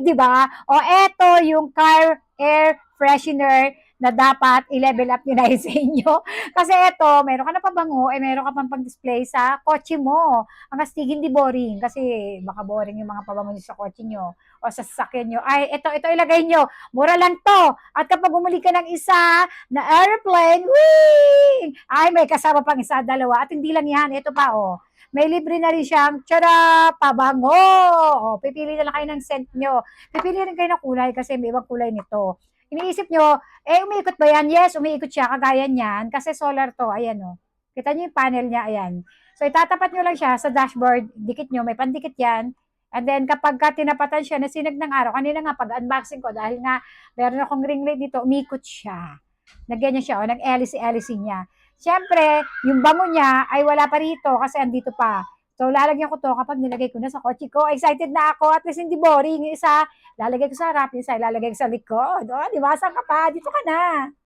di ba? O eto yung car air freshener na dapat i-level up nyo na yun sa inyo. Kasi eto, meron ka na pabango, meron ka pang pang-display sa kotse mo. Ang astig, hindi boring. Kasi baka boring yung mga pabango nyo sa kotse nyo o sa sasakyan nyo. Ay, ito ilagay nyo. Mura lang to. At kapag umuli ka ng isa na airplane, wing! Ay, may kasama pang isa, dalawa. At hindi lang yan. Ito pa, oh. May libre na rin siyang, tara, pabango. O, pipili na lang kayo ng scent nyo. Pipili rin kayo ng kulay kasi may ibang kulay nito. Iniisip nyo, umiikot ba yan? Yes, umiikot siya, kagaya niyan. Kasi solar to, ayan o. Kita nyo yung panel niya, ayan. So, itatapat nyo lang siya sa dashboard, dikit nyo, may pandikit yan. And then, kapag ka tinapatan siya, nasinag ng araw, kanina nga, pag-unboxing ko, dahil nga, meron akong ring light dito, umiikot siya. Nagyan niya siya, o, nag-LC niya. Siyempre, yung bango niya ay wala pa rito kasi andito pa. So, lalagyan ko to kapag nilagay ko na sa kotse ko. Excited na ako. At least hindi boring. Yung isa, lalagay ko sa harap. Yung isa, lalagay ko sa likod. O, di ba? Saan ka pa? Dito ka na.